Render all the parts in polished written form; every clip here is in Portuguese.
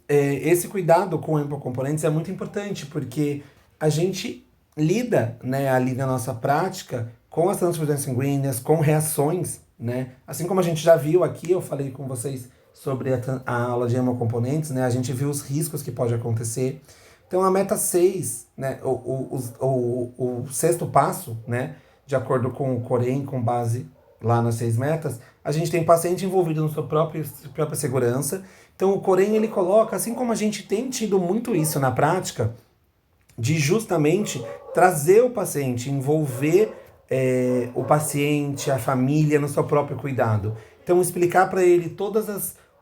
Esse cuidado com hemocomponentes é muito importante, porque a gente lida, né, ali na nossa prática com as transfusões sanguíneas, com reações, né? Assim como a gente já viu aqui, eu falei com vocês sobre a aula de hemocomponentes, né? A gente viu os riscos que pode acontecer. Então a meta 6, né, o sexto passo, né, de acordo com o Corém, com base lá nas 6 metas, a gente tem paciente envolvido na sua própria segurança. Então o Corém ele coloca, assim como a gente tem tido muito isso na prática, de justamente trazer o paciente, envolver o paciente, a família no seu próprio cuidado. Então explicar para ele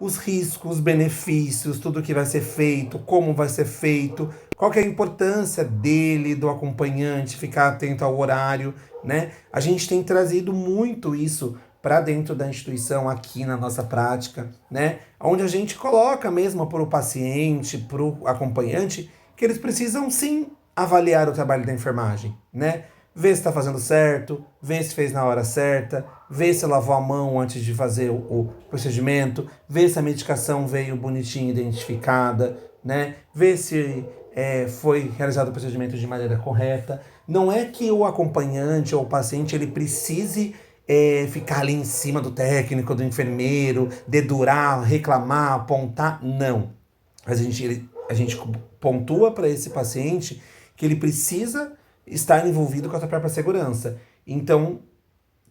os riscos, os benefícios, tudo que vai ser feito, como vai ser feito, qual que é a importância dele, do acompanhante, ficar atento ao horário, né? A gente tem trazido muito isso para dentro da instituição aqui na nossa prática, né? Onde a gente coloca mesmo para o paciente, para o acompanhante, que eles precisam sim avaliar o trabalho da enfermagem, né? Ver se está fazendo certo, ver se fez na hora certa, ver se lavou a mão antes de fazer o procedimento, ver se a medicação veio bonitinha identificada, né? Ver se foi realizado o procedimento de maneira correta. Não é que o acompanhante ou o paciente ele precise ficar ali em cima do técnico, do enfermeiro, dedurar, reclamar, apontar, não. A gente pontua para esse paciente que ele precisa estar envolvido com a sua própria segurança. Então,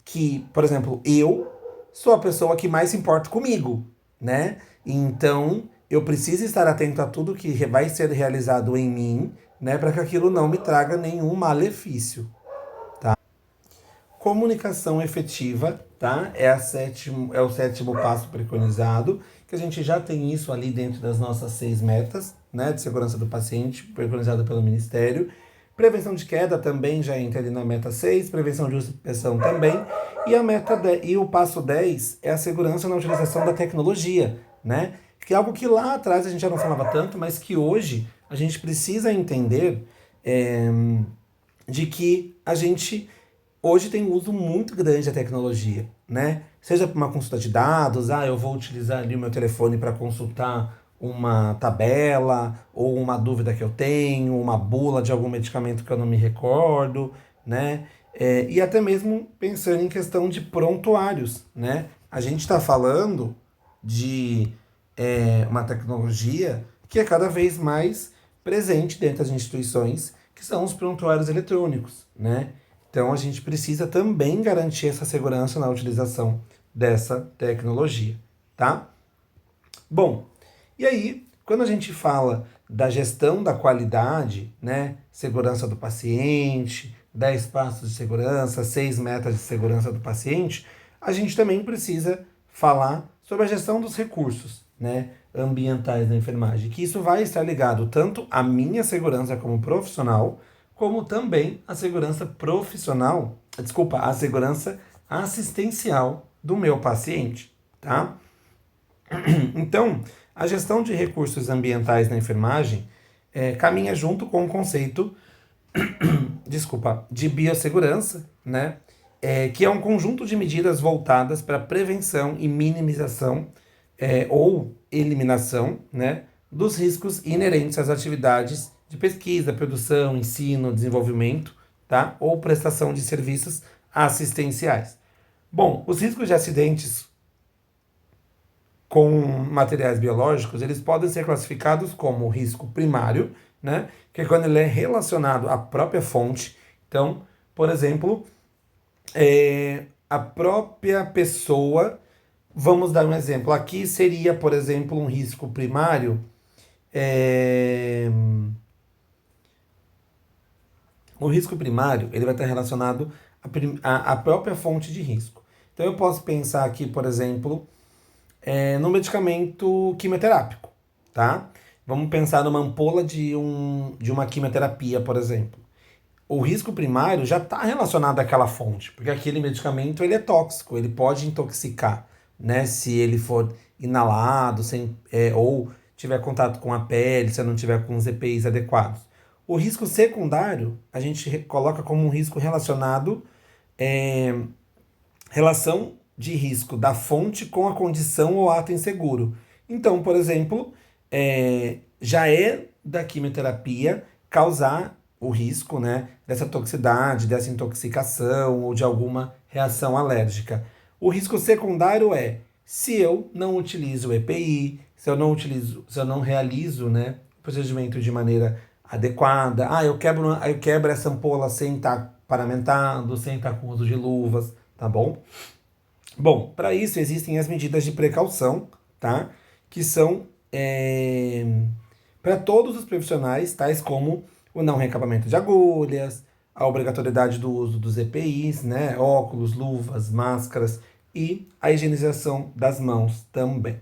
que, por exemplo, eu sou a pessoa que mais se importa comigo, né? Então, eu preciso estar atento a tudo que vai ser realizado em mim, né? Para que aquilo não me traga nenhum malefício. Comunicação efetiva, tá? É o sétimo passo preconizado, que a gente já tem isso ali dentro das nossas 6 metas, né, de segurança do paciente, preconizado pelo Ministério. Prevenção de queda também já entra ali na meta 6, prevenção de uso e supressão também. E o passo 10 é a segurança na utilização da tecnologia, né? Que é algo que lá atrás a gente já não falava tanto, mas que hoje a gente precisa entender de que a gente hoje tem um uso muito grande da tecnologia, né? Seja para uma consulta de dados, eu vou utilizar ali o meu telefone para consultar uma tabela ou uma dúvida que eu tenho, uma bula de algum medicamento que eu não me recordo, né? E até mesmo pensando em questão de prontuários, né? A gente está falando de uma tecnologia que é cada vez mais presente dentro das instituições, que são os prontuários eletrônicos, né? Então a gente precisa também garantir essa segurança na utilização dessa tecnologia, tá? Bom, e aí, quando a gente fala da gestão da qualidade, né, segurança do paciente, 10 passos de segurança, 6 metas de segurança do paciente, a gente também precisa falar sobre a gestão dos recursos, né, ambientais da enfermagem, que isso vai estar ligado tanto à minha segurança como profissional, como também à segurança profissional, desculpa, à segurança assistencial do meu paciente, tá? Então, a gestão de recursos ambientais na enfermagem caminha junto com o conceito, desculpa, de biossegurança, né? Que é um conjunto de medidas voltadas para a prevenção e minimização ou eliminação, né, dos riscos inerentes às atividades de pesquisa, produção, ensino, desenvolvimento, tá? Ou prestação de serviços assistenciais. Bom, os riscos de acidentes com materiais biológicos, eles podem ser classificados como risco primário, né? Que é quando ele é relacionado à própria fonte. Então, por exemplo, a própria pessoa, vamos dar um exemplo. Aqui seria, por exemplo, um risco primário. O risco primário ele vai estar relacionado à própria fonte de risco. Então, eu posso pensar aqui, por exemplo, no medicamento quimioterápico, tá? Vamos pensar numa ampola de uma quimioterapia, por exemplo. O risco primário já está relacionado àquela fonte, porque aquele medicamento ele é tóxico, ele pode intoxicar, né? Se ele for inalado, ou tiver contato com a pele, se não tiver com os EPIs adequados. O risco secundário a gente coloca como um risco relacionado relação de risco da fonte com a condição ou ato inseguro. Então, por exemplo, já é da quimioterapia causar o risco, né, dessa toxicidade, dessa intoxicação ou de alguma reação alérgica. O risco secundário é se eu não utilizo o EPI, se eu não realizo, né, o procedimento de maneira adequada. Eu quebro essa ampola sem estar paramentado, sem estar com uso de luvas, tá bom? Bom, para isso existem as medidas de precaução, tá? Que são para todos os profissionais, tais como o não recapeamento de agulhas, a obrigatoriedade do uso dos EPIs, né? Óculos, luvas, máscaras e a higienização das mãos também.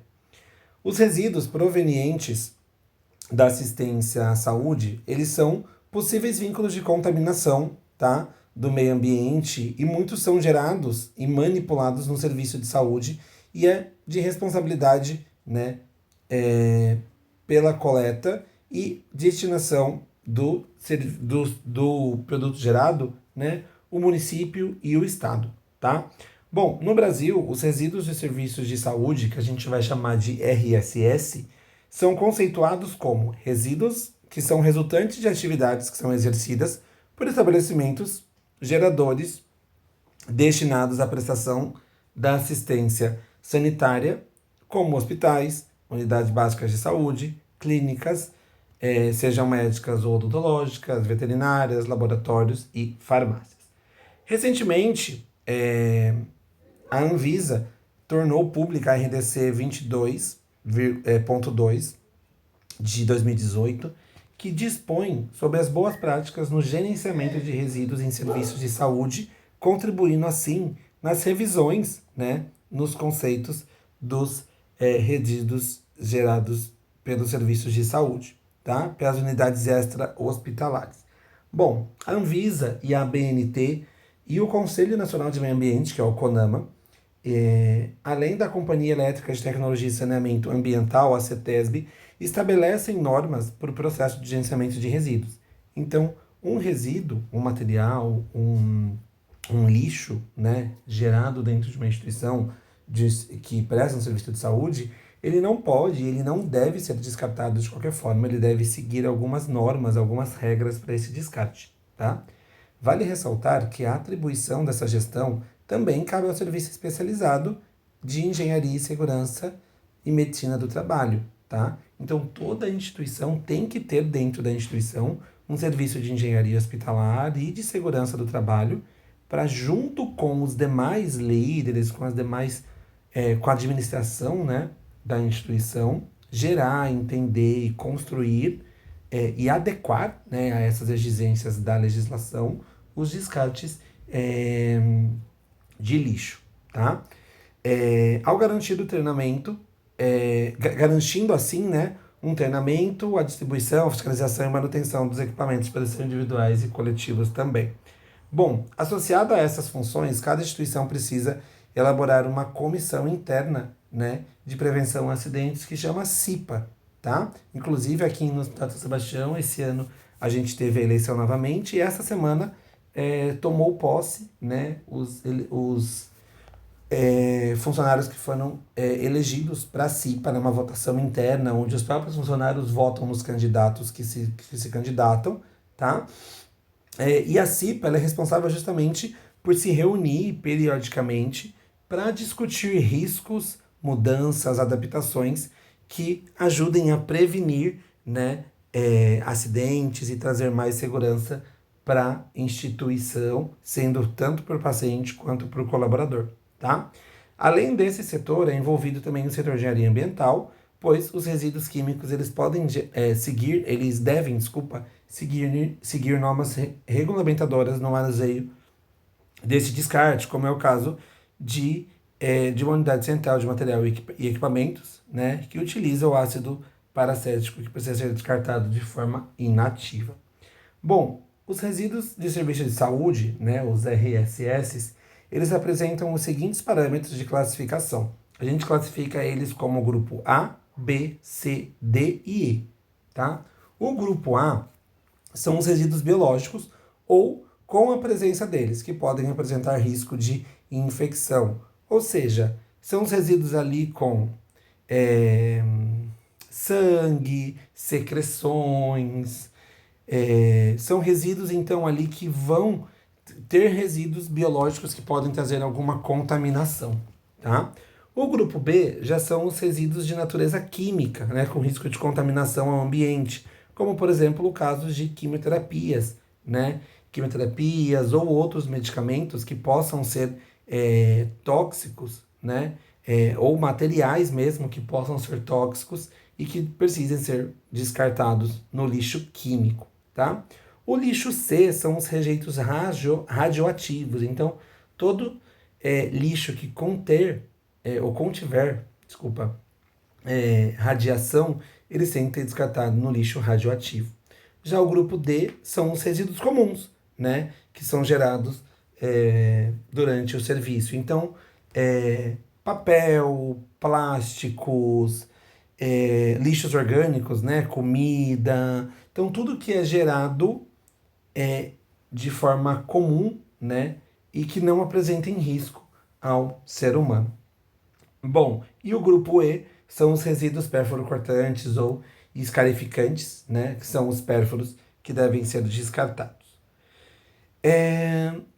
Os resíduos provenientes da assistência à saúde, eles são possíveis vínculos de contaminação, tá? Do meio ambiente e muitos são gerados e manipulados no serviço de saúde e é de responsabilidade, né, pela coleta e destinação do produto gerado, né, o município e o estado, tá? Bom, no Brasil, os resíduos de serviços de saúde, que a gente vai chamar de RSS, são conceituados como resíduos que são resultantes de atividades que são exercidas por estabelecimentos geradores destinados à prestação da assistência sanitária, como hospitais, unidades básicas de saúde, clínicas, sejam médicas ou odontológicas, veterinárias, laboratórios e farmácias. Recentemente, a Anvisa tornou pública a RDC 22.2 de 2018, que dispõe sobre as boas práticas no gerenciamento de resíduos em serviços de saúde, contribuindo assim nas revisões, né, nos conceitos dos resíduos gerados pelos serviços de saúde, tá? Pelas unidades extra-hospitalares. Bom, a Anvisa e a ABNT e o Conselho Nacional de Meio Ambiente, que é o CONAMA, além da Companhia Elétrica de Tecnologia e Saneamento Ambiental, a CETESB, estabelecem normas para o processo de gerenciamento de resíduos. Então, um resíduo, um material, um lixo, né, gerado dentro de uma instituição que presta um serviço de saúde, ele não deve ser descartado de qualquer forma, ele deve seguir algumas normas, algumas regras para esse descarte, tá? Vale ressaltar que a atribuição dessa gestão também cabe ao Serviço Especializado de Engenharia e Segurança e Medicina do Trabalho, tá? Então, toda instituição tem que ter dentro da instituição um serviço de engenharia hospitalar e de segurança do trabalho para, junto com os demais líderes, com com a administração, né, da instituição, gerar, entender e construir e adequar, né, a essas exigências da legislação os descartes de lixo, tá? Ao garantir o treinamento, garantindo assim, né, um treinamento, a distribuição, a fiscalização e manutenção dos equipamentos para ser individuais e coletivos também. Bom, associado a essas funções, cada instituição precisa elaborar uma comissão interna, né, de prevenção a acidentes que chama CIPA, tá? Inclusive aqui no Hospital São Sebastião, esse ano a gente teve a eleição novamente e essa semana tomou posse, né, os funcionários que foram elegidos para a CIPA, numa votação interna, onde os próprios funcionários votam nos candidatos que se candidatam, tá? E a CIPA ela é responsável justamente por se reunir periodicamente para discutir riscos, mudanças, adaptações que ajudem a prevenir, né, acidentes e trazer mais segurança para a instituição, sendo tanto para o paciente quanto para o colaborador, tá? Além desse setor, é envolvido também o setor de engenharia ambiental, pois os resíduos químicos eles devem seguir normas regulamentadoras no manuseio desse descarte, como é o caso de uma unidade central de material e equipamentos, né, que utiliza o ácido paracético que precisa ser descartado de forma inativa. Bom, os resíduos de serviço de saúde, né, os RSS, eles apresentam os seguintes parâmetros de classificação. A gente classifica eles como grupo A, B, C, D e E, tá? O grupo A são os resíduos biológicos ou com a presença deles, que podem apresentar risco de infecção. Ou seja, são os resíduos ali com sangue, secreções. São resíduos, então, ali que vão ter resíduos biológicos que podem trazer alguma contaminação, tá? O grupo B já são os resíduos de natureza química, né, com risco de contaminação ao ambiente, como, por exemplo, o caso de quimioterapias, né? Quimioterapias ou outros medicamentos que possam ser tóxicos, né? Ou materiais mesmo que possam ser tóxicos e que precisem ser descartados no lixo químico, tá? O lixo C são os rejeitos radioativos. Então, todo lixo que ou contiver, desculpa, radiação, eles têm que ser descartados no lixo radioativo. Já o grupo D são os resíduos comuns, né, que são gerados durante o serviço. Então, papel, plásticos, lixos orgânicos, né, comida. Então, tudo que é gerado de forma comum, né, e que não apresentem risco ao ser humano. Bom, e o grupo E são os resíduos pérfuro-cortantes ou escarificantes, né, que são os pérfuros que devem ser descartados.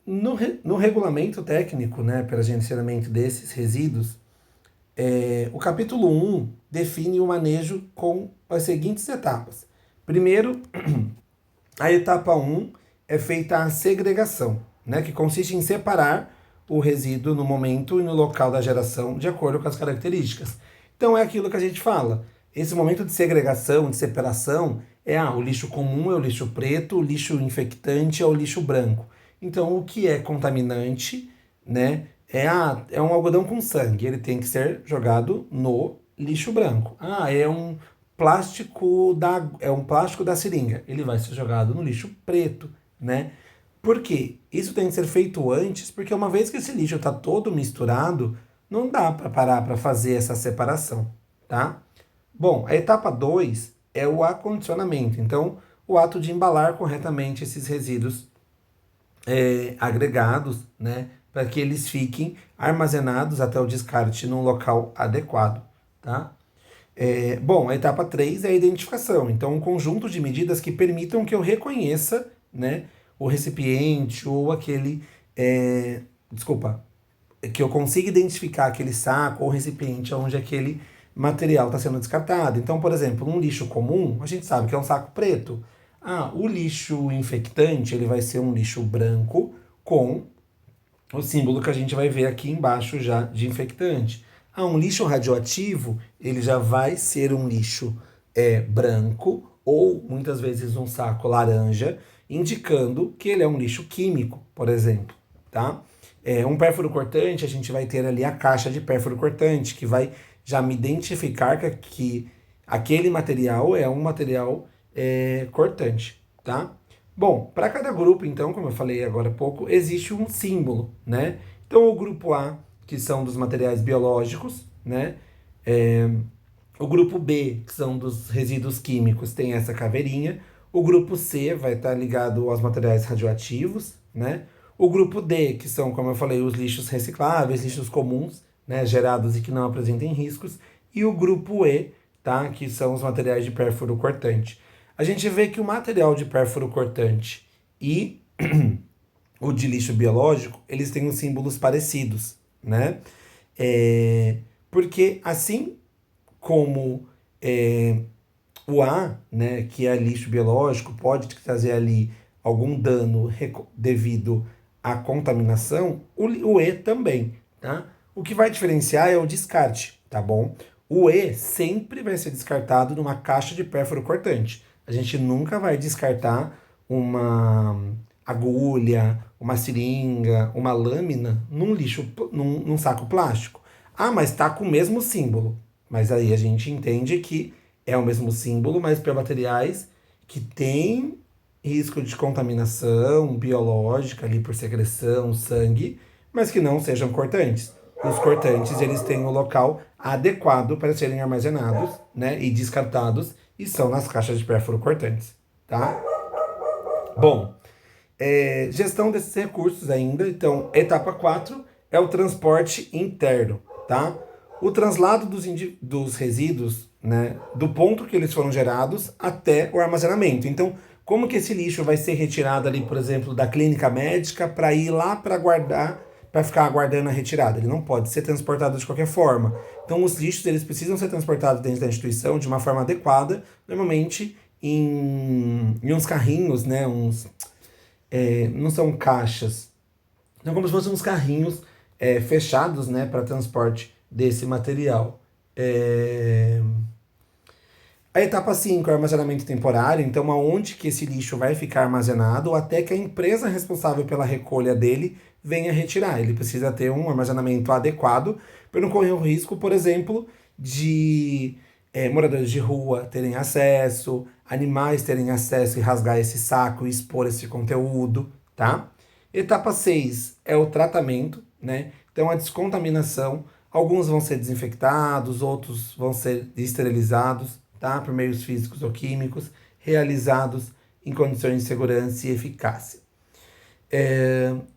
No regulamento técnico, né, para gerenciamento desses resíduos, o capítulo 1 define o manejo com as seguintes etapas. Primeiro, a etapa 1 é feita a segregação, né, que consiste em separar o resíduo no momento e no local da geração de acordo com as características. Então é aquilo que a gente fala. Esse momento de segregação, de separação, o lixo comum é o lixo preto, o lixo infectante é o lixo branco. Então o que é contaminante, né, é um algodão com sangue, ele tem que ser jogado no lixo branco. É um plástico da seringa, ele vai ser jogado no lixo preto, né? Por quê? Isso tem que ser feito antes, porque uma vez que esse lixo está todo misturado, não dá para parar para fazer essa separação, tá? Bom, a etapa 2 é o acondicionamento. Então, o ato de embalar corretamente esses resíduos agregados, né, para que eles fiquem armazenados até o descarte num local adequado, tá? Bom, a etapa 3 é a identificação. Então, um conjunto de medidas que permitam que eu reconheça, né, o recipiente ou aquele... que eu consiga identificar aquele saco ou recipiente onde aquele material está sendo descartado. Então, por exemplo, um lixo comum, a gente sabe que é um saco preto. O lixo infectante, ele vai ser um lixo branco com o símbolo que a gente vai ver aqui embaixo já de infectante. Um lixo radioativo, ele já vai ser um lixo branco ou muitas vezes um saco laranja, indicando que ele é um lixo químico, por exemplo, tá? Um pérfuro cortante, a gente vai ter ali a caixa de pérfuro cortante, que vai já me identificar que aquele material é um material cortante, tá? Bom, para cada grupo, então, como eu falei agora há pouco, existe um símbolo, né? Então, o grupo A, que são dos materiais biológicos, né? O grupo B, que são dos resíduos químicos, tem essa caveirinha. O grupo C vai estar ligado aos materiais radioativos, né? O grupo D, que são, como eu falei, os lixos recicláveis, lixos comuns, né, gerados e que não apresentem riscos. E o grupo E, tá, que são os materiais de pérfuro cortante. A gente vê que o material de pérfuro cortante e o de lixo biológico, eles têm uns símbolos parecidos, né? Porque assim como o A, né, que é lixo biológico, pode trazer ali algum dano devido à contaminação, o E também, tá? O que vai diferenciar é o descarte, tá bom? O E sempre vai ser descartado numa caixa de pérfuro cortante. A gente nunca vai descartar uma agulha, uma seringa, uma lâmina num lixo, num saco plástico. Mas tá com o mesmo símbolo. Mas aí a gente entende que é o mesmo símbolo, mas para materiais que têm risco de contaminação biológica ali por secreção, sangue, mas que não sejam cortantes. Os cortantes, eles têm o local adequado para serem armazenados, né, e descartados, e são nas caixas de pérfuro cortantes, tá? Bom, gestão desses recursos ainda. Então, etapa 4 é o transporte interno, tá? O translado dos resíduos né, do ponto que eles foram gerados até o armazenamento. Então, como que esse lixo vai ser retirado ali, por exemplo, da clínica médica para ir lá para guardar, para ficar aguardando a retirada? Ele não pode ser transportado de qualquer forma. Então, os lixos eles precisam ser transportados dentro da instituição de uma forma adequada, normalmente em uns carrinhos, né, não são caixas, são como se fossem uns carrinhos fechados, né, para transporte desse material. É... A etapa 5 é o armazenamento temporário, então aonde que esse lixo vai ficar armazenado até que a empresa responsável pela recolha dele venha retirar. Ele precisa ter um armazenamento adequado para não correr o risco, por exemplo, de moradores de rua terem acesso, animais terem acesso e rasgar esse saco e expor esse conteúdo, tá? Etapa 6 é o tratamento, né? Então a descontaminação, alguns vão ser desinfectados, outros vão ser esterilizados, tá? Por meios físicos ou químicos, realizados em condições de segurança e eficácia.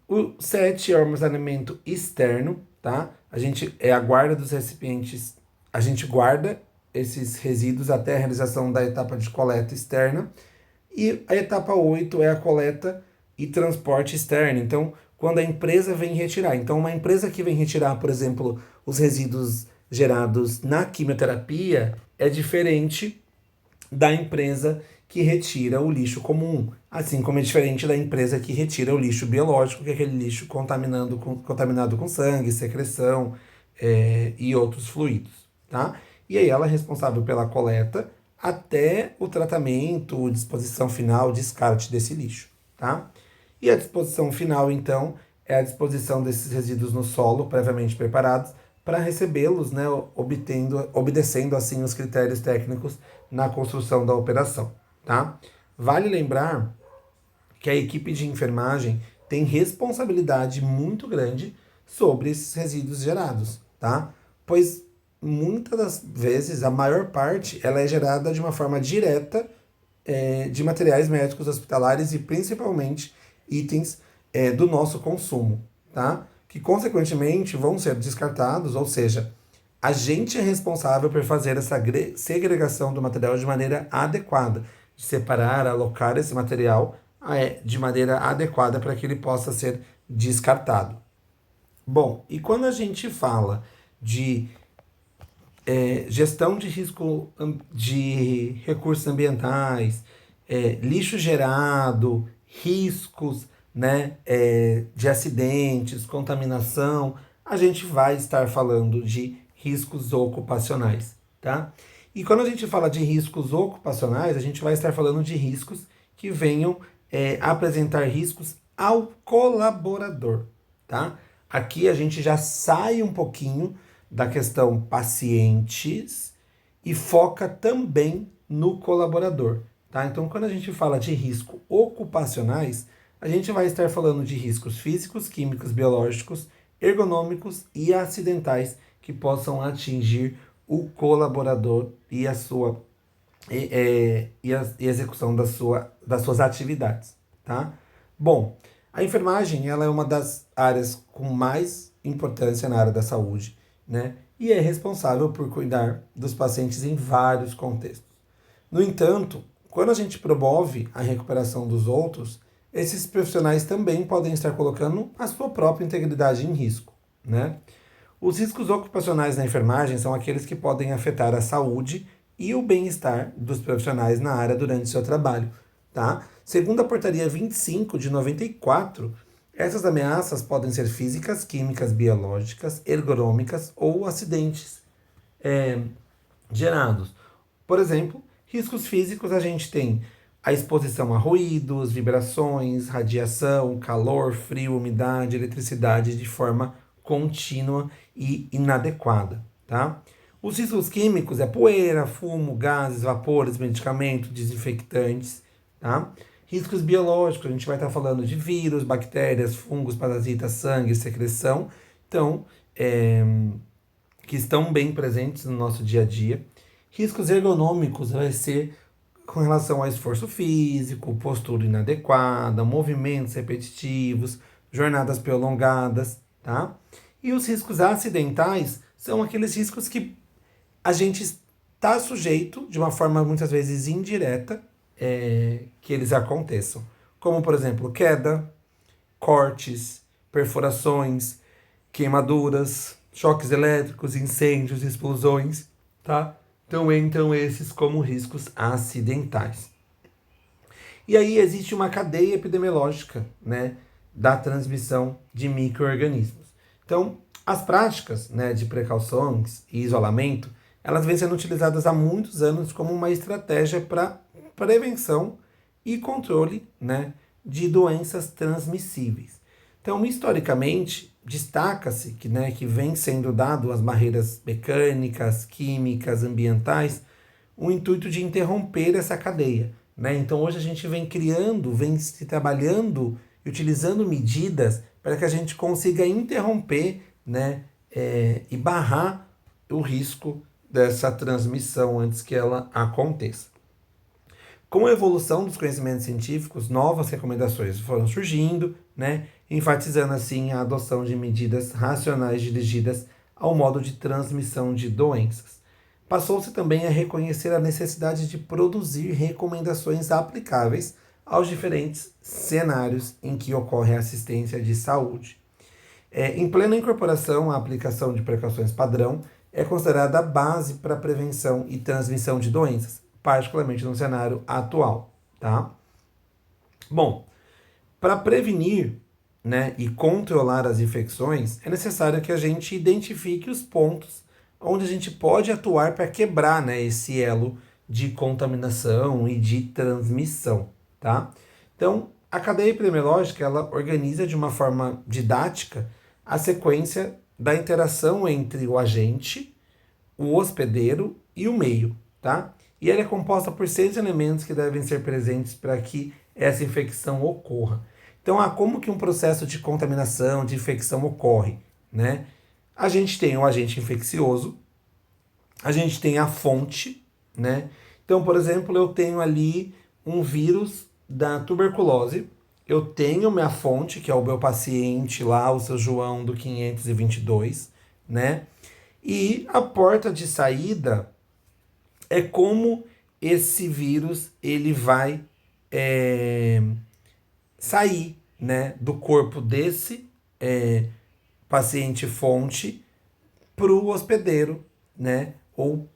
O 7 é o armazenamento externo, tá? A gente é a guarda dos recipientes, a gente guarda esses resíduos até a realização da etapa de coleta externa. E a etapa 8 é a coleta e transporte externo. Então, quando a empresa vem retirar. Então, uma empresa que vem retirar, por exemplo, os resíduos gerados na quimioterapia é diferente da empresa que retira o lixo comum, assim como é diferente da empresa que retira o lixo biológico, que é aquele lixo contaminado com sangue, secreção e outros fluidos, tá? E aí ela é responsável pela coleta até o tratamento, disposição final, descarte desse lixo, tá? E a disposição final, então, é a disposição desses resíduos no solo, previamente preparados, para recebê-los, né, obedecendo assim os critérios técnicos na construção da operação, tá? Vale lembrar que a equipe de enfermagem tem responsabilidade muito grande sobre esses resíduos gerados, tá? Pois muitas das vezes, a maior parte, ela é gerada de uma forma direta de materiais médicos hospitalares e principalmente itens do nosso consumo, tá? Que consequentemente vão ser descartados, ou seja, a gente é responsável por fazer essa segregação do material de maneira adequada, de separar, alocar esse material de maneira adequada para que ele possa ser descartado. Bom, e quando a gente fala de gestão de risco de recursos ambientais, lixo gerado, riscos, né, de acidentes, contaminação, a gente vai estar falando de riscos ocupacionais, tá? E quando a gente fala de riscos ocupacionais, a gente vai estar falando de riscos que venham apresentar riscos ao colaborador, tá? Aqui a gente já sai um pouquinho da questão pacientes e foca também no colaborador, tá? Então, quando a gente fala de risco ocupacionais, a gente vai estar falando de riscos físicos, químicos, biológicos, ergonômicos e acidentais que possam atingir o colaborador e a sua e a execução das suas atividades, tá? Bom, a enfermagem ela é uma das áreas com mais importância na área da saúde, né? E é responsável por cuidar dos pacientes em vários contextos. No entanto, quando a gente promove a recuperação dos outros, esses profissionais também podem estar colocando a sua própria integridade em risco, né? Os riscos ocupacionais na enfermagem são aqueles que podem afetar a saúde e o bem-estar dos profissionais na área durante seu trabalho, tá? Segundo a portaria 25 de 94, essas ameaças podem ser físicas, químicas, biológicas, ergonômicas ou acidentes gerados. Por exemplo, riscos físicos a gente tem a exposição a ruídos, vibrações, radiação, calor, frio, umidade, eletricidade de forma contínua e inadequada, tá? Os riscos químicos é poeira, fumo, gases, vapores, medicamentos, desinfectantes, tá? Riscos biológicos, a gente vai estar falando de vírus, bactérias, fungos, parasitas, sangue, secreção, então, que estão bem presentes no nosso dia a dia. Riscos ergonômicos vai ser com relação ao esforço físico, postura inadequada, movimentos repetitivos, jornadas prolongadas, tá? E os riscos acidentais são aqueles riscos que a gente está sujeito, de uma forma muitas vezes indireta, que eles aconteçam. Como, por exemplo, queda, cortes, perfurações, queimaduras, choques elétricos, incêndios, explosões, tá? Então entram esses como riscos acidentais. E aí existe uma cadeia epidemiológica, né, da transmissão de micro-organismos. Então, as práticas, né, de precauções e isolamento, elas vêm sendo utilizadas há muitos anos como uma estratégia para prevenção e controle, né, de doenças transmissíveis. Então, historicamente, destaca-se que, né, que vem sendo dado às barreiras mecânicas, químicas, ambientais, o intuito de interromper essa cadeia, né? Então, hoje a gente vem criando, vem se trabalhando e utilizando medidas para que a gente consiga interromper, né, e barrar o risco dessa transmissão antes que ela aconteça. Com a evolução dos conhecimentos científicos, novas recomendações foram surgindo, né, enfatizando assim a adoção de medidas racionais dirigidas ao modo de transmissão de doenças. Passou-se também a reconhecer a necessidade de produzir recomendações aplicáveis aos diferentes cenários em que ocorre a assistência de saúde. Em plena incorporação, a aplicação de precauções padrão é considerada a base para a prevenção e transmissão de doenças, particularmente no cenário atual, tá? Bom, para prevenir, né, e controlar as infecções, é necessário que a gente identifique os pontos onde a gente pode atuar para quebrar, né, esse elo de contaminação e de transmissão, tá? Então, a cadeia epidemiológica, ela organiza de uma forma didática a sequência da interação entre o agente, o hospedeiro e o meio, tá? E ela é composta por 6 elementos que devem ser presentes para que essa infecção ocorra. Então, como que um processo de contaminação, de infecção ocorre, né? A gente tem o agente infeccioso, a gente tem a fonte, né? Então, por exemplo, eu tenho ali um vírus da tuberculose, eu tenho minha fonte, que é o meu paciente lá, o seu João do 522, né? E a porta de saída é como esse vírus ele vai sair, né, do corpo desse paciente fonte para o hospedeiro, né, ou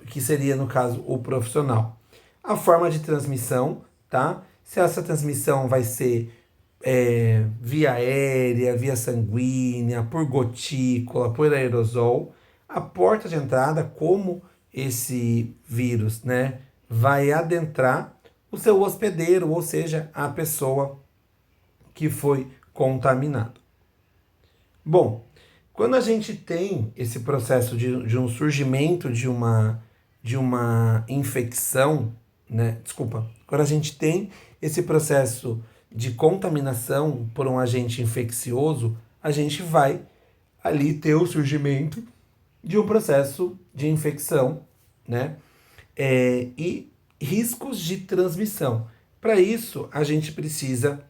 que seria no caso o profissional. A forma de transmissão, tá? Se essa transmissão vai ser via aérea, via sanguínea, por gotícula, por aerosol, a porta de entrada, como esse vírus, né, vai adentrar o seu hospedeiro, ou seja, a pessoa que foi contaminada. Bom, quando a gente tem esse processo de um surgimento de uma infecção, né? Desculpa, quando a gente tem esse processo de contaminação por um agente infeccioso, a gente vai ali ter o surgimento de um processo de infecção, né? E riscos de transmissão. Para isso, a gente precisa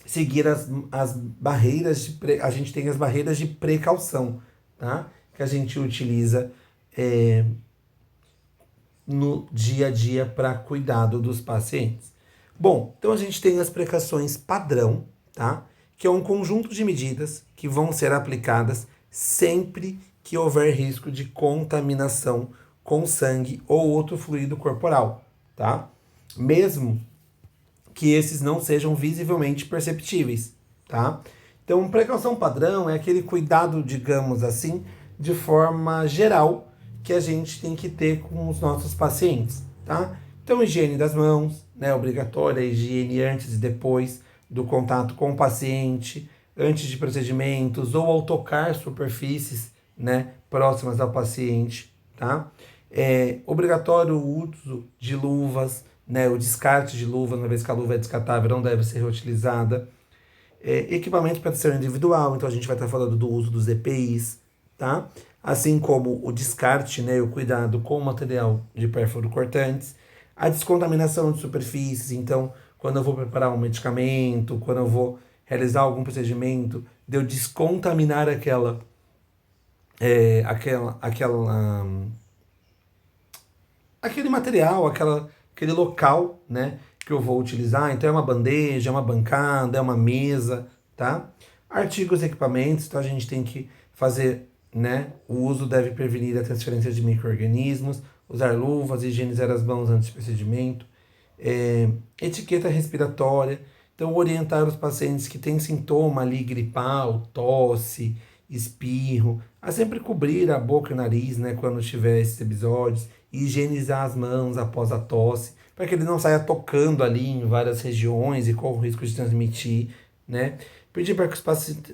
seguir as barreiras a gente tem as barreiras de precaução, tá? Que a gente utiliza no dia a dia para cuidado dos pacientes. Bom, então a gente tem as precauções padrão, tá? Que é um conjunto de medidas que vão ser aplicadas sempre que houver risco de contaminação com sangue ou outro fluido corporal, tá? Mesmo que esses não sejam visivelmente perceptíveis, tá? Então, precaução padrão é aquele cuidado, digamos assim, de forma geral que a gente tem que ter com os nossos pacientes, tá? Então, higiene das mãos, né, obrigatória, higiene antes e depois do contato com o paciente, antes de procedimentos ou ao tocar superfícies, né, próximas ao paciente, tá? Obrigatório o uso de luvas, né, o descarte de luva, uma vez que a luva é descartável, não deve ser reutilizada. Equipamento de proteção individual, então a gente vai estar falando do uso dos EPIs, tá? Assim como o descarte, né, o cuidado com o material de pérfuro cortantes, a descontaminação de superfícies, então quando eu vou preparar um medicamento, quando eu vou realizar algum procedimento, de eu descontaminar aquela aquele material, aquele local, né, que eu vou utilizar. Então é uma bandeja, é uma bancada, é uma mesa, tá? Artigos e equipamentos, então a gente tem que fazer, né, o uso deve prevenir a transferência de micro-organismos, usar luvas, higienizar as mãos antes do procedimento, etiqueta respiratória, então orientar os pacientes que têm sintoma ali gripal, tosse, espirro, a sempre cobrir a boca e o nariz, né, quando tiver esses episódios, e higienizar as mãos após a tosse, para que ele não saia tocando ali em várias regiões e corra o risco de transmitir, né. Pedir para que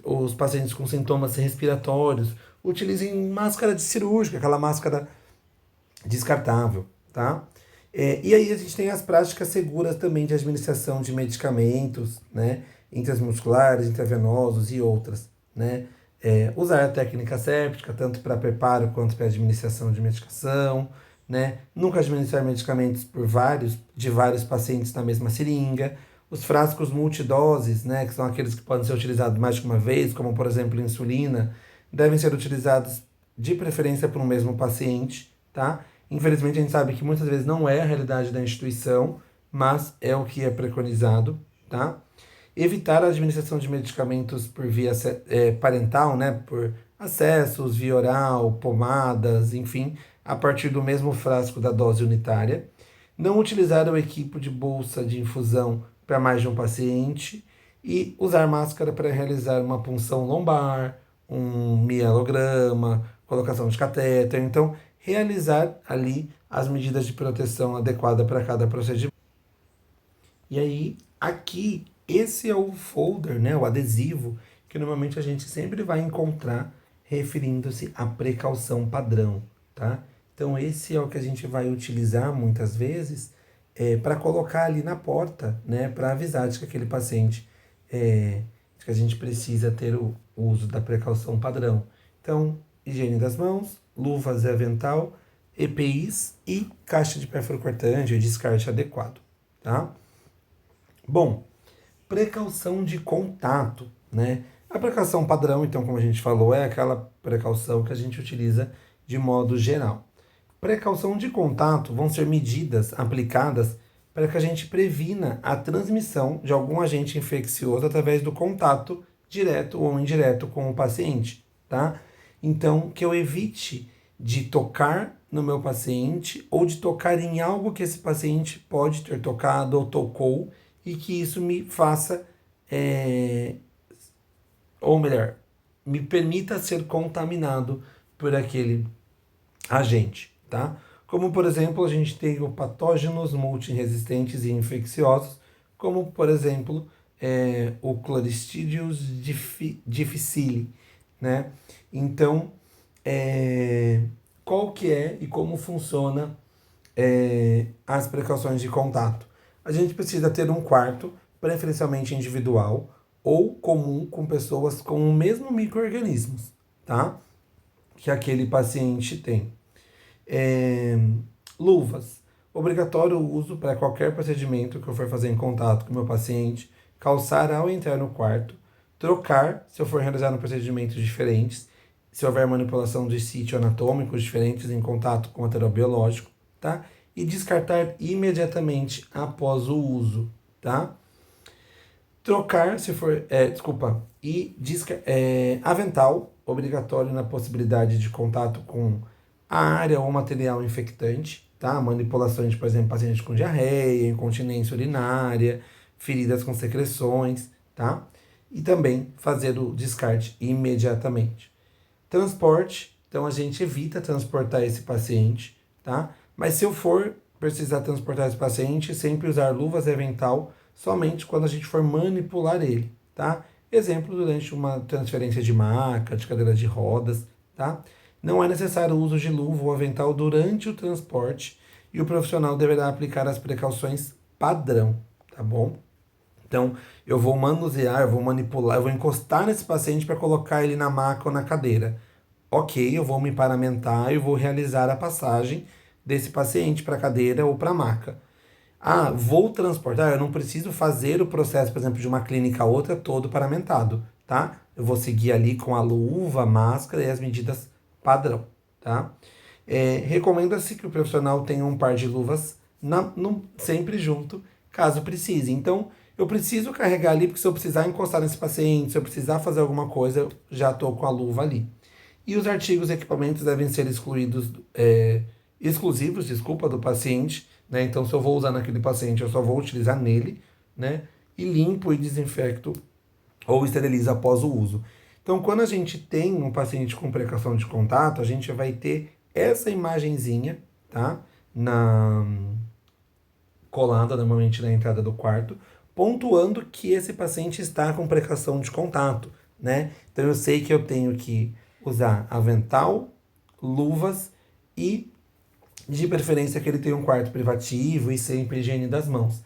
os pacientes com sintomas respiratórios utilizem máscara de cirúrgica, aquela máscara descartável, tá? E aí a gente tem as práticas seguras também de administração de medicamentos, né? Intramusculares, intravenosos e outras, né? Usar a técnica séptica, tanto para preparo quanto para administração de medicação, né? Nunca administrar medicamentos de vários pacientes na mesma seringa. Os frascos multidoses, né? Que são aqueles que podem ser utilizados mais de uma vez, como por exemplo insulina, devem ser utilizados de preferência por um mesmo paciente, tá? Infelizmente, a gente sabe que muitas vezes não é a realidade da instituição, mas é o que é preconizado, tá? Evitar a administração de medicamentos por via parental, né? Por acessos, via oral, pomadas, enfim, a partir do mesmo frasco da dose unitária. Não utilizar o equipo de bolsa de infusão para mais de um paciente e usar máscara para realizar uma punção lombar, um mielograma, colocação de catéter. Então, realizar ali as medidas de proteção adequada para cada procedimento. E aí, aqui, esse é o folder, né, o adesivo, que normalmente a gente sempre vai encontrar referindo-se à precaução padrão, tá? Então, esse é o que a gente vai utilizar muitas vezes para colocar ali na porta, né, para avisar de que aquele paciente, de que a gente precisa ter o uso da precaução padrão. Então, higiene das mãos, luvas e avental, EPIs e caixa de pérfuro cortante e descarte adequado, tá? Bom, precaução de contato, né? A precaução padrão, então, como a gente falou, é aquela precaução que a gente utiliza de modo geral. Precaução de contato vão ser medidas aplicadas para que a gente previna a transmissão de algum agente infeccioso através do contato direto ou indireto com o paciente, tá? Então, que eu evite de tocar no meu paciente ou de tocar em algo que esse paciente pode ter tocado ou tocou e que isso me faça, ou melhor, me permita ser contaminado por aquele agente, tá? Como, por exemplo, a gente tem o patógenos multiresistentes e infecciosos, como, por exemplo, o Clostridium difficile, né? Então, qual que é e como funciona as precauções de contato? A gente precisa ter um quarto, preferencialmente individual, ou comum com pessoas com o mesmo micro-organismos, tá? Que aquele paciente tem. Luvas. Obrigatório uso para qualquer procedimento que eu for fazer em contato com o meu paciente. Calçar ao entrar no quarto. Trocar se eu for realizar um procedimentos diferentes. Se houver manipulação de sítio anatômicos diferentes em contato com material biológico, tá? E descartar imediatamente após o uso, tá? Trocar se for, avental, obrigatório na possibilidade de contato com a área ou material infectante, tá? Manipulações de, por exemplo, pacientes com diarreia, incontinência urinária, feridas com secreções, tá? E também fazer o descarte imediatamente. Transporte, então a gente evita transportar esse paciente, tá? Mas se eu for precisar transportar esse paciente, sempre usar luvas e avental somente quando a gente for manipular ele, tá? Exemplo, durante uma transferência de maca, de cadeira de rodas, tá? Não é necessário o uso de luva ou avental durante o transporte e o profissional deverá aplicar as precauções padrão, tá bom? Então, eu vou manusear, eu vou manipular, eu vou encostar nesse paciente para colocar ele na maca ou na cadeira. Ok, eu vou me paramentar e vou realizar a passagem desse paciente para a cadeira ou para a maca. Ah, vou transportar, eu não preciso fazer o processo, por exemplo, de uma clínica a outra todo paramentado, tá? Eu vou seguir ali com a luva, a máscara e as medidas padrão, tá? Recomenda-se que o profissional tenha um par de luvas sempre junto, caso precise. Então, eu preciso carregar ali, porque se eu precisar encostar nesse paciente, se eu precisar fazer alguma coisa, eu já estou com a luva ali. E os artigos e equipamentos devem ser exclusivos, desculpa, do paciente, né? Então, se eu vou usar naquele paciente, eu só vou utilizar nele, né? E limpo e desinfecto ou esteriliza após o uso. Então, quando a gente tem um paciente com precaução de contato, a gente vai ter essa imagenzinha, tá? Colada normalmente na entrada do quarto, pontuando que esse paciente está com precaução de contato, né? Então eu sei que eu tenho que usar avental, luvas e, de preferência, que ele tenha um quarto privativo e sempre higiene das mãos.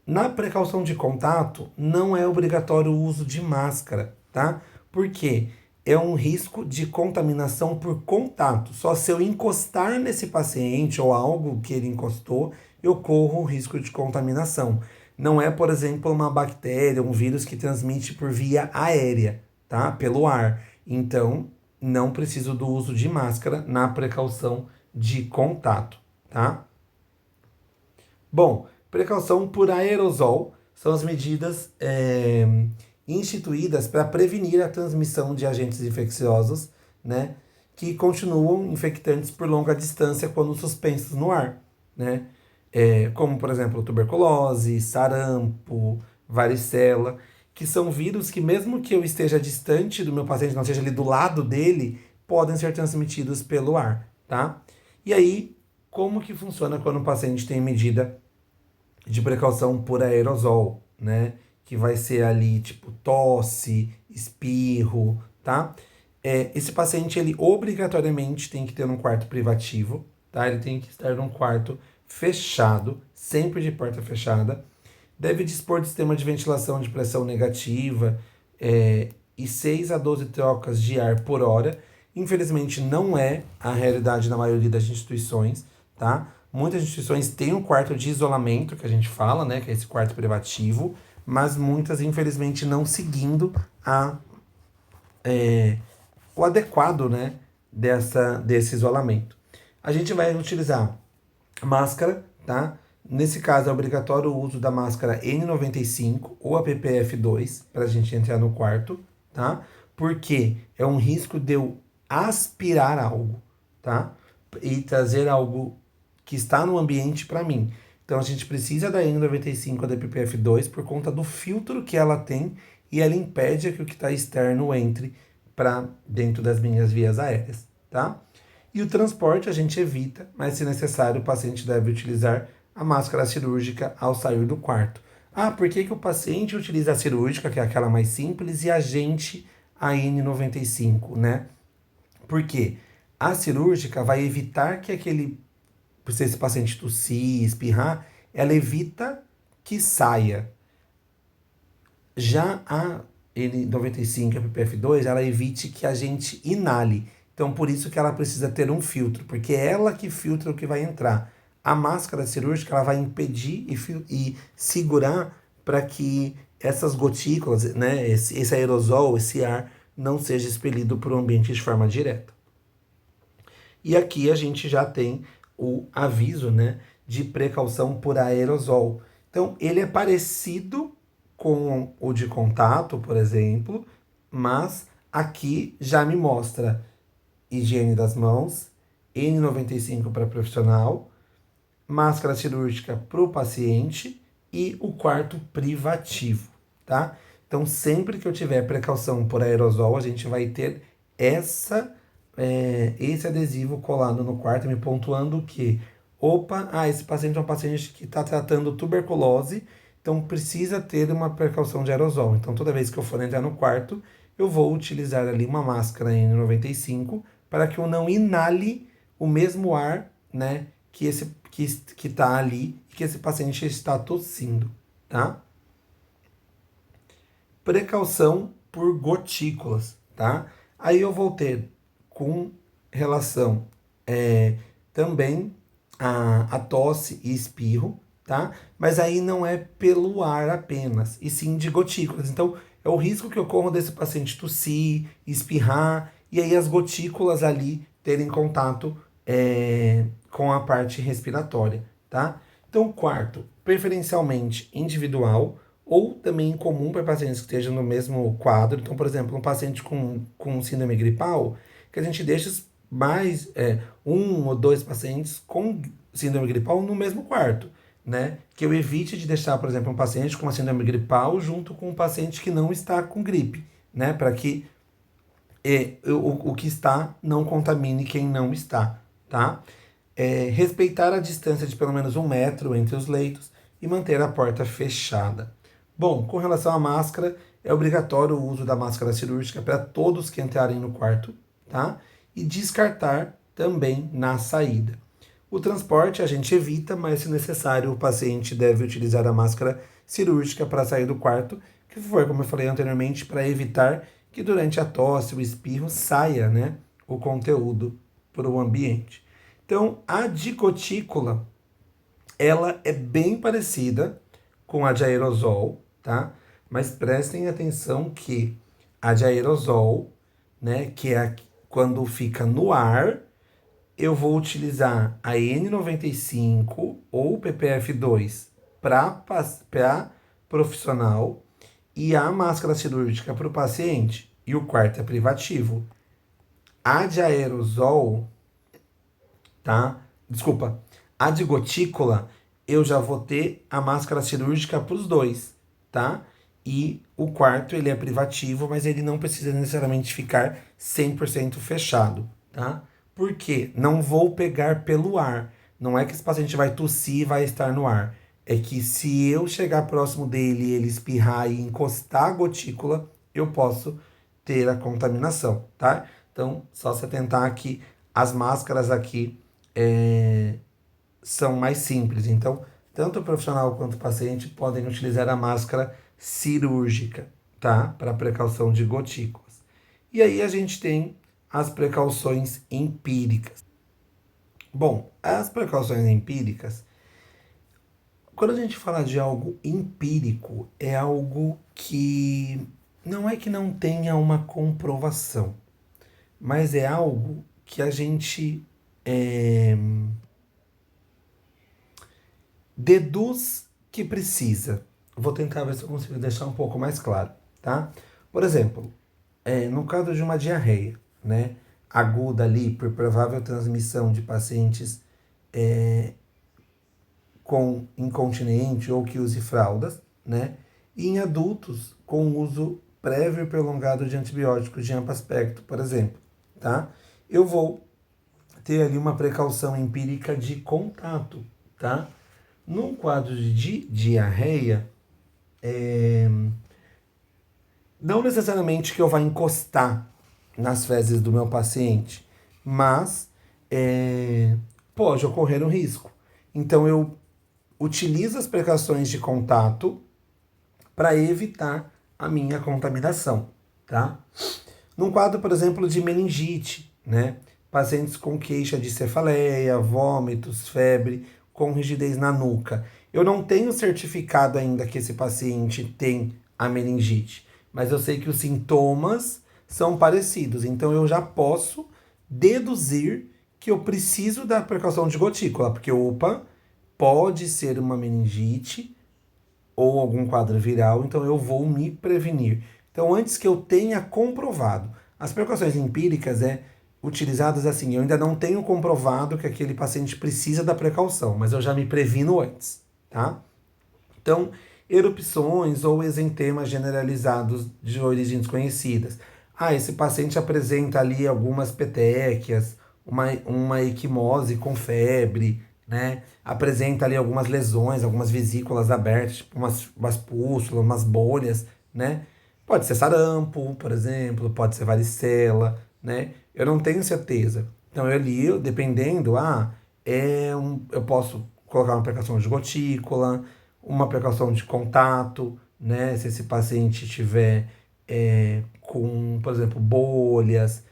Na precaução de contato, não é obrigatório o uso de máscara, tá? Porque é um risco de contaminação por contato. Só se eu encostar nesse paciente ou algo que ele encostou, eu corro o risco de contaminação. Não é, por exemplo, uma bactéria, um vírus que transmite por via aérea, tá? Pelo ar. Então, não preciso do uso de máscara na precaução de contato, tá? Bom, precaução por aerosol são as medidas instituídas para prevenir a transmissão de agentes infecciosos, né, que continuam infectantes por longa distância quando suspensos no ar, né, como, por exemplo, tuberculose, sarampo, varicela, que são vírus que, mesmo que eu esteja distante do meu paciente, não seja ali do lado dele, podem ser transmitidos pelo ar, tá? E aí, como que funciona quando o paciente tem medida de precaução por aerosol, né? Que vai ser ali, tipo, tosse, espirro, tá? Esse paciente, ele obrigatoriamente tem que ter um quarto privativo, tá? Ele tem que estar num quarto fechado, sempre de porta fechada. Deve dispor de sistema de ventilação de pressão negativa e 6 a 12 trocas de ar por hora. Infelizmente, não é a realidade na maioria das instituições, tá? Muitas instituições têm um quarto de isolamento, que a gente fala, né? Que é esse quarto privativo, mas muitas, infelizmente, não seguindo o adequado, né? Desse isolamento. A gente vai utilizar máscara, tá? Nesse caso, é obrigatório o uso da máscara N95 ou a PPF2 para a gente entrar no quarto, tá? Porque é um risco de eu aspirar algo, tá? E trazer algo que está no ambiente para mim. Então a gente precisa da N95 ou da PPF2 por conta do filtro que ela tem e ela impede que o que está externo entre para dentro das minhas vias aéreas, tá? E o transporte a gente evita, mas se necessário o paciente deve utilizar a máscara cirúrgica ao sair do quarto. Ah, por que o paciente utiliza a cirúrgica, que é aquela mais simples, e a gente a N95, né? Porque a cirúrgica vai evitar que se esse paciente tossir, espirrar, ela evita que saia. Já a N95, a PPF2, ela evite que a gente inale. Então, por isso que ela precisa ter um filtro, porque é ela que filtra o que vai entrar. A máscara cirúrgica, ela vai impedir e segurar para que essas gotículas, né, esse aerosol, esse ar, não seja expelido para o ambiente de forma direta. E aqui a gente já tem o aviso, né, de precaução por aerosol. Então, ele é parecido com o de contato, por exemplo, mas aqui já me mostra higiene das mãos, N95 para profissional, máscara cirúrgica para o paciente e o quarto privativo, tá? Então, sempre que eu tiver precaução por aerosol, a gente vai ter esse adesivo colado no quarto, me pontuando que, esse paciente é um paciente que está tratando tuberculose, então precisa ter uma precaução de aerosol. Então, toda vez que eu for entrar no quarto, eu vou utilizar ali uma máscara N95 para que eu não inale o mesmo ar, né, que está ali e que esse paciente está tossindo, tá? Precaução por gotículas, tá? Aí eu vou ter com relação também a tosse e espirro, tá? Mas aí não é pelo ar apenas, e sim de gotículas. Então, é o risco que eu corro desse paciente tossir, espirrar, e aí as gotículas ali terem contato com a parte respiratória, tá? Então, quarto, preferencialmente individual ou também comum para pacientes que estejam no mesmo quadro. Então, por exemplo, um paciente com síndrome gripal, que a gente deixa mais um ou dois pacientes com síndrome gripal no mesmo quarto, né? Que eu evite de deixar, por exemplo, um paciente com uma síndrome gripal junto com um paciente que não está com gripe, né? Para que o que está não contamine quem não está, tá? Respeitar a distância de pelo menos 1 metro entre os leitos e manter a porta fechada. Bom, com relação à máscara, é obrigatório o uso da máscara cirúrgica para todos que entrarem no quarto, tá? E descartar também na saída. O transporte a gente evita, mas se necessário, o paciente deve utilizar a máscara cirúrgica para sair do quarto, que foi, como eu falei anteriormente, para evitar que durante a tosse, o espirro, saia, né, o conteúdo para o ambiente. Então, a digotícula, ela é bem parecida com a de aerosol, tá? Mas prestem atenção que a de aerosol, né, que é quando fica no ar, eu vou utilizar a N95 ou PPF2 para profissional e a máscara cirúrgica para o paciente. E o quarto é privativo. A de aerosol, tá? Desculpa. A de gotícula, eu já vou ter a máscara cirúrgica para os dois, tá? E o quarto, ele é privativo, mas ele não precisa necessariamente ficar 100% fechado, tá? Por quê? Não vou pegar pelo ar. Não é que esse paciente vai tossir e vai estar no ar. É que se eu chegar próximo dele e ele espirrar e encostar a gotícula, eu posso ter a contaminação, tá? Então, só se atentar que as máscaras aqui são mais simples. Então, tanto o profissional quanto o paciente podem utilizar a máscara cirúrgica, tá? Para precaução de gotículas. E aí a gente tem as precauções empíricas. Bom, as precauções empíricas, quando a gente fala de algo empírico, é algo que não é que não tenha uma comprovação, mas é algo que a gente deduz que precisa. Vou tentar ver se eu consigo deixar um pouco mais claro, tá? Por exemplo, no caso de uma diarreia, né, aguda ali por provável transmissão de pacientes com incontinente ou que use fraldas, né, e em adultos com uso prévio e prolongado de antibióticos de amplo aspecto, por exemplo, tá? Eu vou ter ali uma precaução empírica de contato, tá? Num quadro de diarreia, não necessariamente que eu vá encostar nas fezes do meu paciente, mas pode ocorrer um risco. Então eu utilizo as precauções de contato para evitar a minha contaminação, tá? Num quadro, por exemplo, de meningite, né? Pacientes com queixa de cefaleia, vômitos, febre, com rigidez na nuca. Eu não tenho certificado ainda que esse paciente tem a meningite, mas eu sei que os sintomas são parecidos, então eu já posso deduzir que eu preciso da precaução de gotícula, porque opa, pode ser uma meningite ou algum quadro viral, então eu vou me prevenir. Então, antes que eu tenha comprovado, as precauções empíricas utilizadas assim, eu ainda não tenho comprovado que aquele paciente precisa da precaução, mas eu já me previno antes, tá? Então, erupções ou exentemas generalizados de origens desconhecidas. Esse paciente apresenta ali algumas petequias, uma equimose com febre, né? Apresenta ali algumas lesões, algumas vesículas abertas, tipo umas pústulas, umas bolhas, né? Pode ser sarampo, por exemplo, pode ser varicela, né? Eu não tenho certeza. Então eu li, dependendo, eu posso colocar uma precaução de gotícula, uma precaução de contato, né? Se esse paciente tiver com, por exemplo, bolhas,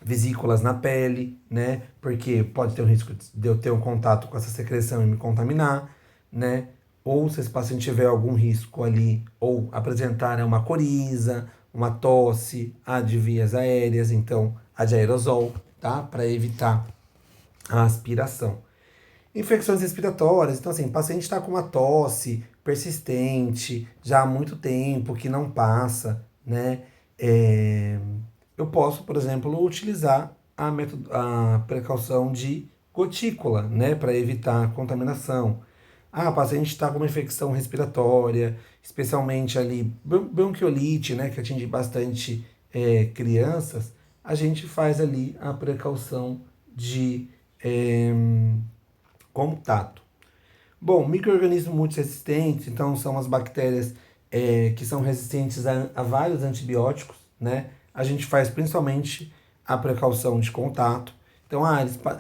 vesículas na pele, né? Porque pode ter um risco de eu ter um contato com essa secreção e me contaminar, né? Ou se esse paciente tiver algum risco ali, ou apresentar uma coriza, uma tosse, a de vias aéreas, então a de aerosol, tá? Para evitar a aspiração. Infecções respiratórias, então assim, o paciente está com uma tosse persistente já há muito tempo, que não passa, né? Eu posso, por exemplo, utilizar a precaução de gotícula, né? Para evitar a contaminação. Ah, o paciente está com uma infecção respiratória, especialmente ali bronquiolite, né? Que atinge bastante crianças, a gente faz ali a precaução de contato. Bom, micro-organismos multiresistentes, então são as bactérias que são resistentes a vários antibióticos, né? A gente faz principalmente a precaução de contato. Então,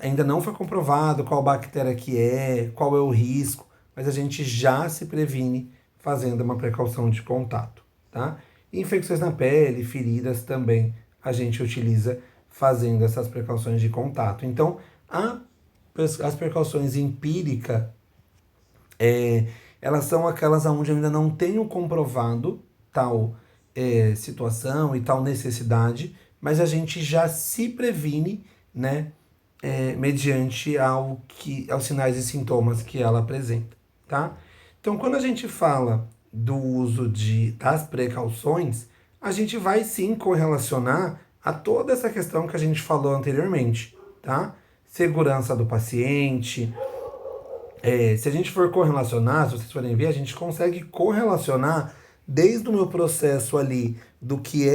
ainda não foi comprovado qual bactéria que qual é o risco, mas a gente já se previne fazendo uma precaução de contato, tá? Infecções na pele, feridas também a gente utiliza fazendo essas precauções de contato. Então, as precauções empíricas, elas são aquelas onde eu ainda não tenho comprovado tal situação e tal necessidade, mas a gente já se previne, né, mediante aos sinais e sintomas que ela apresenta, tá? Então, quando a gente fala do uso das precauções, a gente vai sim correlacionar a toda essa questão que a gente falou anteriormente, tá? Segurança do paciente. Se a gente for correlacionar, se vocês forem ver, a gente consegue correlacionar desde o meu processo ali do que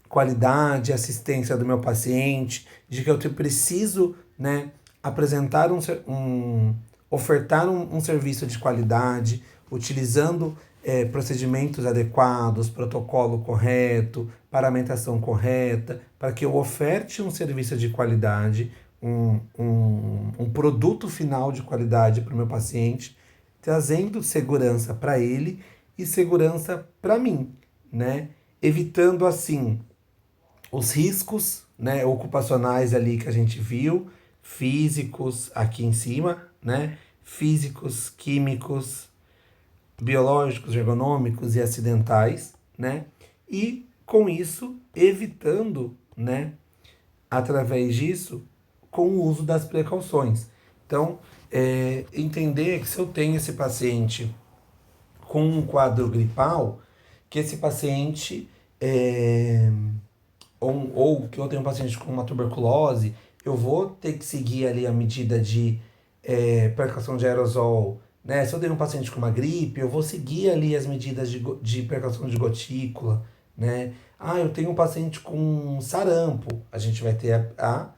qualidade, assistência do meu paciente, de que eu preciso, né, apresentar ofertar um serviço de qualidade, utilizando procedimentos adequados, protocolo correto, paramentação correta, para que eu oferte um serviço de qualidade, um produto final de qualidade para o meu paciente, trazendo segurança para ele e segurança para mim, né? Evitando assim os riscos, né, ocupacionais ali que a gente viu, físicos aqui em cima, né? Físicos, químicos, biológicos, ergonômicos e acidentais, né? E com isso evitando, né, através disso, com o uso das precauções. Então, entender que se eu tenho esse paciente com um quadro gripal, que esse paciente, ou que eu tenho um paciente com uma tuberculose, eu vou ter que seguir ali a medida de precaução de aerosol, né? Se eu tenho um paciente com uma gripe, eu vou seguir ali as medidas de precaução de gotícula, né? Eu tenho um paciente com sarampo, a gente vai ter a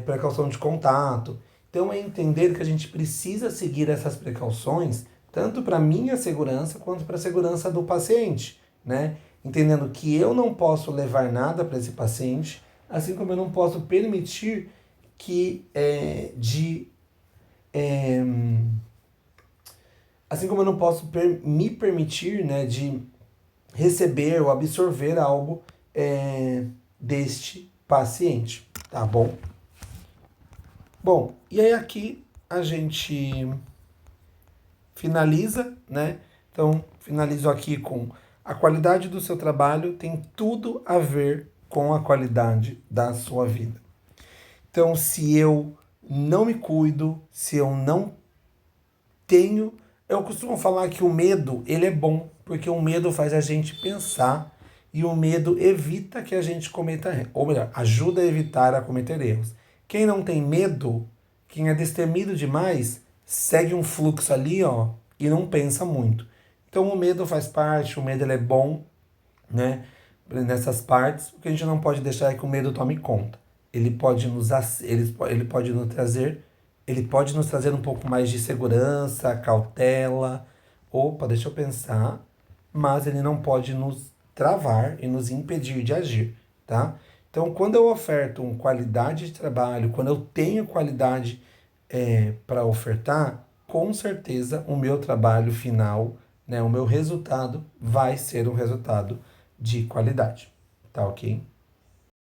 precaução de contato. Então é entender que a gente precisa seguir essas precauções, tanto para a minha segurança quanto para a segurança do paciente, né? Entendendo que eu não posso levar nada para esse paciente, assim como eu não posso permitir que assim como eu não posso me permitir, né, de receber ou absorver algo deste paciente, tá bom? Bom, e aí aqui a gente finaliza, né? Então, finalizo aqui com a qualidade do seu trabalho tem tudo a ver com a qualidade da sua vida. Então, se eu não me cuido, se eu não tenho... Eu costumo falar que o medo, ele é bom, porque o medo faz a gente pensar e o medo evita que a gente cometa erros. Ou melhor, ajuda a evitar a cometer erros. Quem não tem medo, quem é destemido demais, segue um fluxo ali, ó, e não pensa muito. Então o medo faz parte, o medo ele é bom, né? Nessas partes, o que a gente não pode deixar é que o medo tome conta. Ele pode nos trazer um pouco mais de segurança, cautela. Opa, deixa eu pensar. Mas ele não pode nos travar e nos impedir de agir, tá? Então, quando eu oferto uma qualidade de trabalho, quando eu tenho qualidade para ofertar, com certeza o meu trabalho final, né, o meu resultado vai ser um resultado de qualidade, tá ok?